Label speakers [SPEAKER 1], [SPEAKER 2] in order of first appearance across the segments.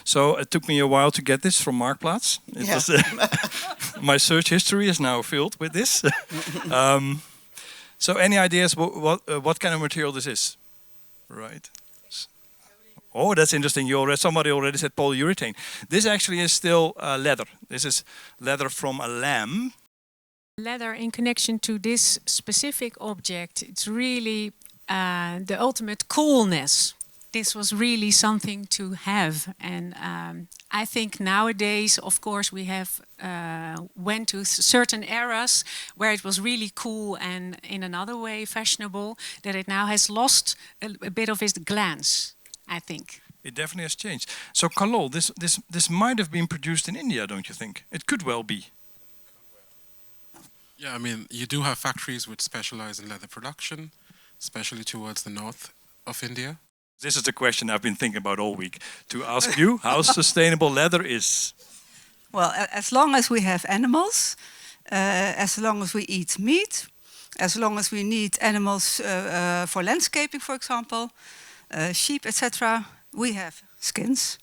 [SPEAKER 1] So it took me a while to get this from Marktplaats. It was, my search history is now filled with this. So any ideas what kind of material this is? Right. Oh, that's interesting. Somebody already said polyurethane. This actually is still leather. This is leather from a lamb.
[SPEAKER 2] Leather in connection to this specific object, it's really the ultimate coolness. This was really something to have, and I think nowadays, of course, we have went to certain eras where it was really cool and in another way fashionable, that it now has lost a bit of its glance, I think.
[SPEAKER 1] It definitely has changed. So Kalol, this might have been produced in India, don't you think? It could well be.
[SPEAKER 3] Yeah, I mean, you do have factories which specialize in leather production, especially towards the north of India.
[SPEAKER 1] This is the question I've been thinking about all week, to ask you how sustainable leather is.
[SPEAKER 4] Well, as long as we have animals, as long as we eat meat, as long as we need animals for landscaping, for example, sheep, etc., we have skins.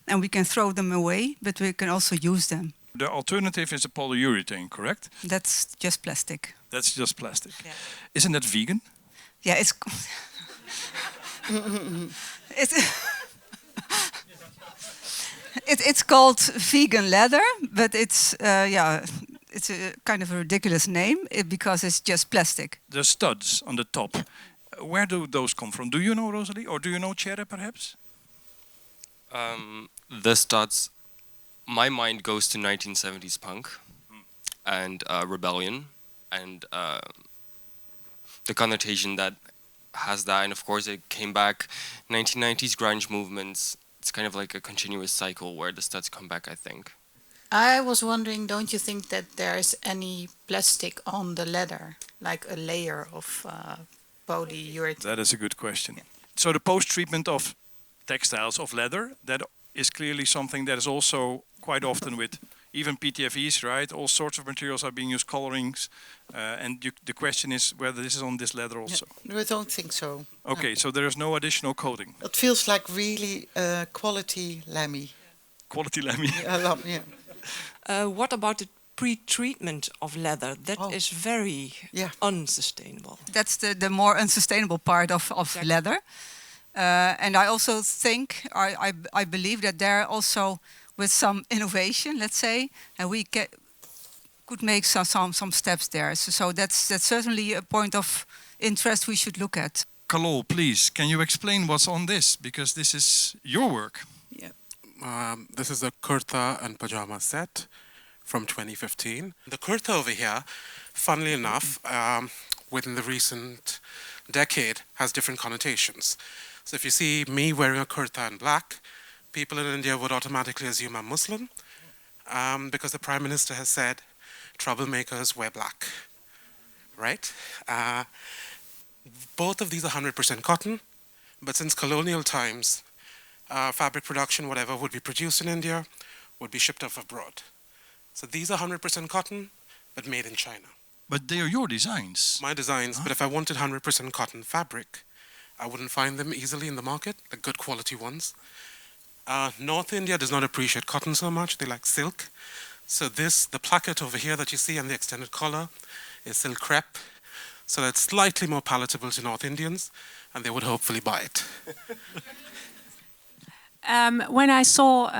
[SPEAKER 4] And we can throw them away, but we can also use them.
[SPEAKER 1] The alternative is a polyurethane, correct?
[SPEAKER 4] That's just plastic.
[SPEAKER 1] That's just plastic.
[SPEAKER 4] Yeah.
[SPEAKER 1] Isn't that vegan?
[SPEAKER 4] Yeah, it's... it's called vegan leather, but it's it's a kind of a ridiculous name because it's just plastic.
[SPEAKER 1] The studs on the top, where do those come from? Do you know, Rosalie, or do you know Cherry, perhaps?
[SPEAKER 5] The studs, my mind goes to 1970s punk and rebellion and the connotation that has that, and of course it came back 1990s grunge movements. It's kind of like a continuous cycle where the studs come back, I think.
[SPEAKER 6] I was wondering, don't you think that there's any plastic on the leather, like a layer of polyurethane?
[SPEAKER 1] That is a good question. Yeah. So the post-treatment of textiles, of leather, that is clearly something that is also quite often with even PTFEs, right? All sorts of materials are being used, colorings, and the question is whether this is on this leather also.
[SPEAKER 7] No, I don't think so.
[SPEAKER 1] Okay,
[SPEAKER 7] no.
[SPEAKER 1] So there is no additional coating.
[SPEAKER 7] It feels like really quality lammy.
[SPEAKER 1] Quality lammy.
[SPEAKER 7] Yeah.
[SPEAKER 8] What about the pre-treatment of leather? That is very unsustainable.
[SPEAKER 4] That's the more unsustainable part of exactly. Leather. And I also think, I believe that there also, with some innovation, let's say, and we could make some steps there. So that's certainly a point of interest we should look at.
[SPEAKER 1] Kalol, please, can you explain what's on this? Because this is your work.
[SPEAKER 3] Yeah. This is a kurta and pajama set from 2015. The kurta over here, funnily enough, within the recent decade, has different connotations. So if you see me wearing a kurta in black, people in India would automatically assume I'm Muslim, because the Prime Minister has said, troublemakers wear black, right? Both of these are 100% cotton, but since colonial times, fabric production, whatever, would be produced in India, would be shipped off abroad. So these are 100% cotton, but made in China.
[SPEAKER 1] But they are your designs.
[SPEAKER 3] My designs, but if I wanted 100% cotton fabric, I wouldn't find them easily in the market, the good quality ones. North India does not appreciate cotton so much, they like silk. So the placket over here that you see on the extended collar is silk crepe. So that's slightly more palatable to North Indians, and they would hopefully buy it.
[SPEAKER 2] When I saw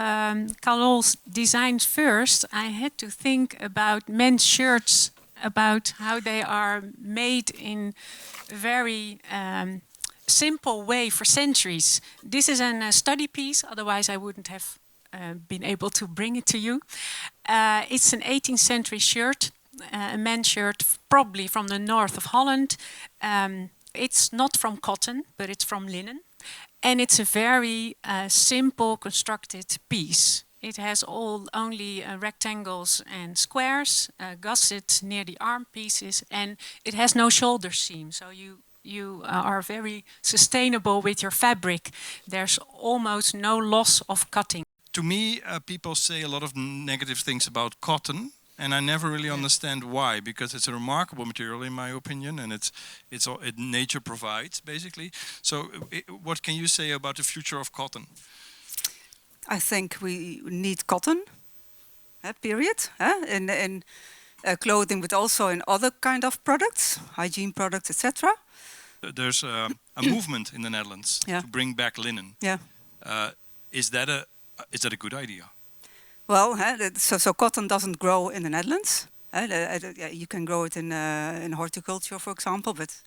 [SPEAKER 2] Kalol's designs first, I had to think about men's shirts, about how they are made in a very simple way for centuries. This is a study piece, otherwise I wouldn't have been able to bring it to you. It's an 18th century shirt, a men's shirt, probably from the north of Holland. It's not from cotton, but it's from linen. And it's a very simple constructed piece. It has only rectangles and squares, gusset near the arm pieces, and it has no shoulder seam. So you are very sustainable with your fabric. There's almost no loss of cutting.
[SPEAKER 1] To me, people say a lot of negative things about cotton, and I never really understand why, because it's a remarkable material in my opinion, and it's all nature provides basically. So what can you say about the future of cotton?
[SPEAKER 4] I think we need cotton, period, in clothing, but also in other kind of products, hygiene products, etc.
[SPEAKER 1] There's a movement in the Netherlands
[SPEAKER 4] Yeah.
[SPEAKER 1] to bring back linen.
[SPEAKER 4] Yeah.
[SPEAKER 1] Is that a good idea?
[SPEAKER 4] Well, so cotton doesn't grow in the Netherlands. You can grow it in horticulture, for example, but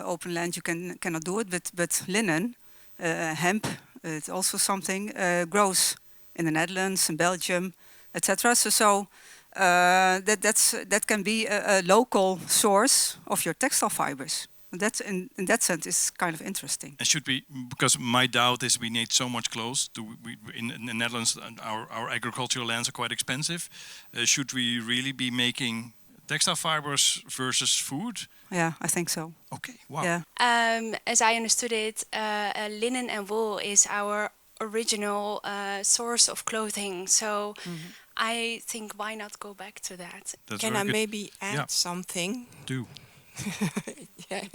[SPEAKER 4] open land you cannot do it. But linen, hemp, it's also something grows in the Netherlands, in Belgium, etc. So that can be a local source of your textile fibers. That's in that sense is kind of interesting.
[SPEAKER 1] And should we, because my doubt is we need so much clothes. In the Netherlands, our agricultural lands are quite expensive. Should we really be making textile fibers versus food?
[SPEAKER 4] Yeah, I think so.
[SPEAKER 1] Okay, wow.
[SPEAKER 4] Yeah.
[SPEAKER 9] As I understood it, linen and wool is our original source of clothing. So I think why not go back to that?
[SPEAKER 1] That's
[SPEAKER 8] Can
[SPEAKER 1] very
[SPEAKER 8] I
[SPEAKER 1] good.
[SPEAKER 8] maybe add something?
[SPEAKER 1] Do.
[SPEAKER 8] Yeah.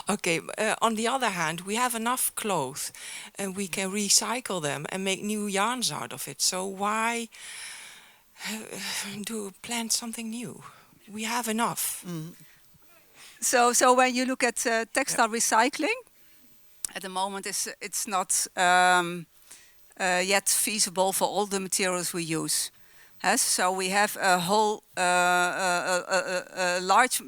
[SPEAKER 8] Okay. On the other hand, we have enough clothes, and we can recycle them and make new yarns out of it. So why plant something new? We have enough.
[SPEAKER 4] So when you look at textile recycling, at the moment it's not yet feasible for all the materials we use. So we have a whole a large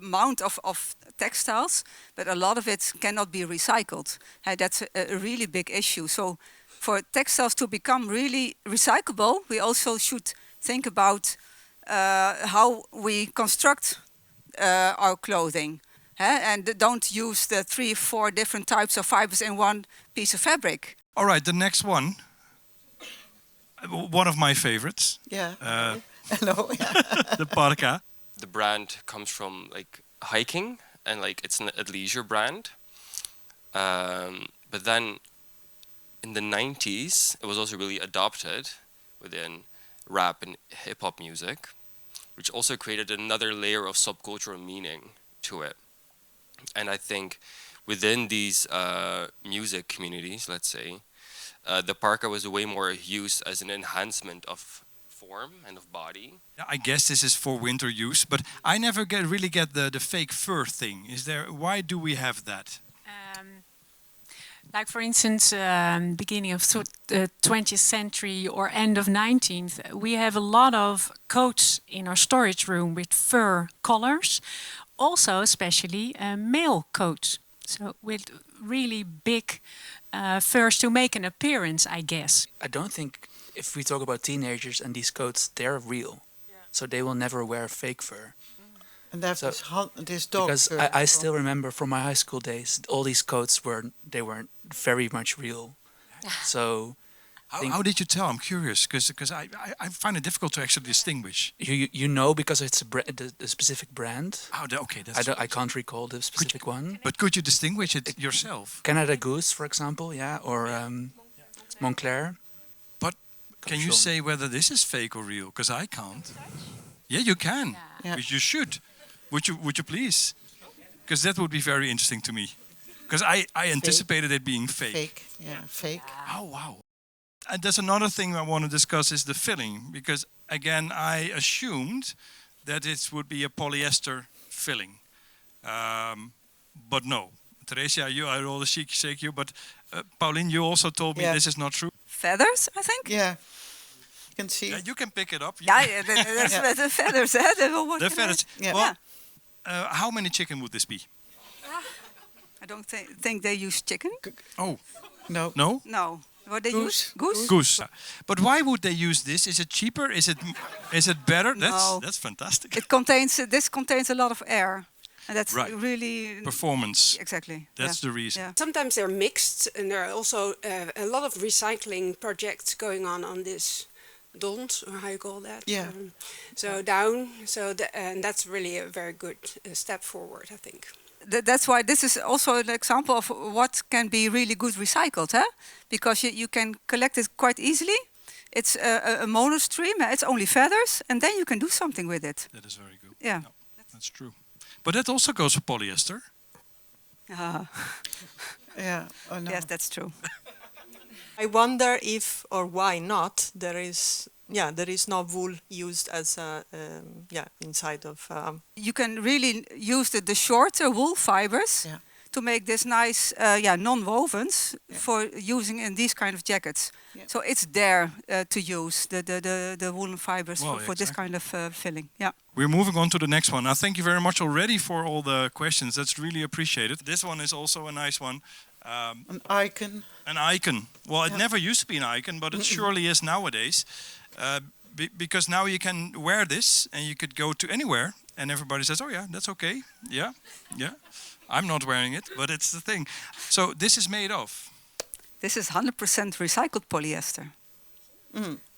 [SPEAKER 4] amount of textiles, but a lot of it cannot be recycled. That's a really big issue. So for textiles to become really recyclable, we also should think about how we construct our clothing. And don't use the 3-4 different types of fibers in one piece of fabric.
[SPEAKER 1] All right, the next one. One of my favorites.
[SPEAKER 7] Yeah. Hello.
[SPEAKER 1] The parka.
[SPEAKER 5] The brand comes from like hiking, and like it's a leisure brand. But then in the 90s, it was also really adopted within rap and hip hop music, which also created another layer of subcultural meaning to it. And I think within these music communities, let's say, the parka was way more used as an enhancement of form and of body.
[SPEAKER 1] I guess this is for winter use, but I never really get the fake fur thing. Why do we have that?
[SPEAKER 2] Like for instance, beginning of the 20th century or end of 19th, we have a lot of coats in our storage room with fur collars. Also, especially male coats, so with really big furs to make an appearance, I guess.
[SPEAKER 10] I don't think if we talk about teenagers and these coats, they're real. Yeah. So they will never wear fake fur.
[SPEAKER 7] And that was this dog
[SPEAKER 10] because
[SPEAKER 7] fur.
[SPEAKER 10] I still remember from my high school days, all these coats weren't very much real. So
[SPEAKER 1] how did you tell? I'm curious because I find it difficult to actually distinguish.
[SPEAKER 10] You know because it's the specific brand.
[SPEAKER 1] Okay, that's.
[SPEAKER 10] I can't recall the specific one.
[SPEAKER 1] But could you distinguish it yourself?
[SPEAKER 10] Canada Goose, for example, yeah, or Montclair.
[SPEAKER 1] But can you say whether this is fake or real? Because I can't. Yeah, you can. Yeah. You should. Would you please? Because that would be very interesting to me. Because I anticipated it being fake.
[SPEAKER 7] Fake, yeah, fake.
[SPEAKER 1] Oh wow. And there's another thing I want to discuss is the filling, because again I assumed that it would be a polyester filling, but no. Theresia, I rather shake you, but Pauline, you also told me this is not true.
[SPEAKER 4] Feathers, I think.
[SPEAKER 7] Yeah, you can see.
[SPEAKER 1] You can pick it up.
[SPEAKER 4] Yeah, that's the feathers.
[SPEAKER 1] The feathers.
[SPEAKER 7] Yeah.
[SPEAKER 1] Well, how many chicken would this be?
[SPEAKER 4] I don't think they use chicken.
[SPEAKER 1] Oh,
[SPEAKER 7] no.
[SPEAKER 1] No.
[SPEAKER 4] No. What they
[SPEAKER 7] Goose.
[SPEAKER 4] use? Goose.
[SPEAKER 1] Goose. But why would they use this? Is it cheaper? Is it better?
[SPEAKER 4] No.
[SPEAKER 1] That's fantastic.
[SPEAKER 4] This contains a lot of air, and that's really
[SPEAKER 1] performance.
[SPEAKER 4] Exactly.
[SPEAKER 1] That's the reason.
[SPEAKER 4] Yeah.
[SPEAKER 11] Sometimes they're mixed, and there are also a lot of recycling projects going on this dont, or how you call that.
[SPEAKER 7] Yeah.
[SPEAKER 11] Down. And that's really a very good step forward, I think.
[SPEAKER 4] That's why this is also an example of what can be really good recycled, because you can collect it quite easily. It's a monostream, it's only feathers, and then you can do something with it.
[SPEAKER 1] That is very good.
[SPEAKER 4] Yeah.
[SPEAKER 1] No, that's true. But that also goes for polyester.
[SPEAKER 4] Yeah. Oh, no. Yes, that's true.
[SPEAKER 12] I wonder if or why not there is no wool used as inside of.
[SPEAKER 4] You can really use the shorter wool fibers to make this nice non-wovens for using in these kind of jackets. So it's there to use the woolen fibers for this kind of filling. Yeah.
[SPEAKER 1] We're moving on to the next one. Thank you very much already for all the questions. That's really appreciated. This one is also a nice one.
[SPEAKER 7] An icon.
[SPEAKER 1] An icon. Well, it never used to be an icon, but it surely is nowadays. Because now you can wear this and you could go to anywhere and everybody says, oh yeah, that's okay. Yeah. I'm not wearing it, but it's the thing. So this is made of?
[SPEAKER 4] This is 100% recycled polyester.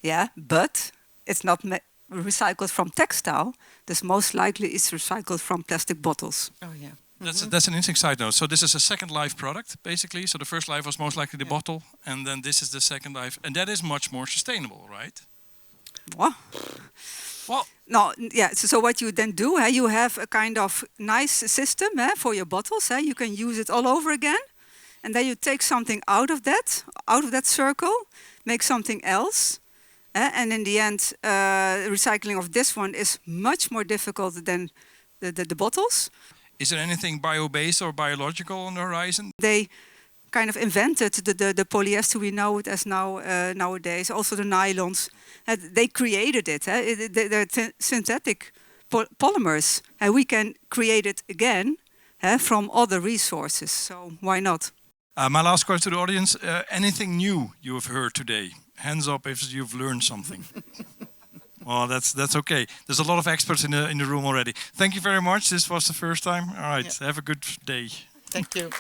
[SPEAKER 4] Yeah, but it's not recycled from textile. This most likely is recycled from plastic bottles.
[SPEAKER 7] Oh yeah.
[SPEAKER 1] That's an interesting side note. So this is a second life product, basically. So the first life was most likely the bottle, and then this is the second life. And that is much more sustainable, right?
[SPEAKER 4] What?
[SPEAKER 1] Well,
[SPEAKER 4] no, yeah. So what you then do, you have a kind of nice system for your bottles. You can use it all over again, and then you take something out of that circle, make something else, and in the end, recycling of this one is much more difficult than the bottles.
[SPEAKER 1] Is there anything bio-based or biological on the horizon?
[SPEAKER 4] They kind of invented the polyester we know it as nowadays, also the nylons. They created it. They're synthetic polymers, and we can create it again from other resources. So why not?
[SPEAKER 1] My last question to the audience, anything new you have heard today? Hands up if you've learned something. Well, that's okay. There's a lot of experts in the room already. Thank you very much. This was the first time. All right, have a good day.
[SPEAKER 7] Thank you.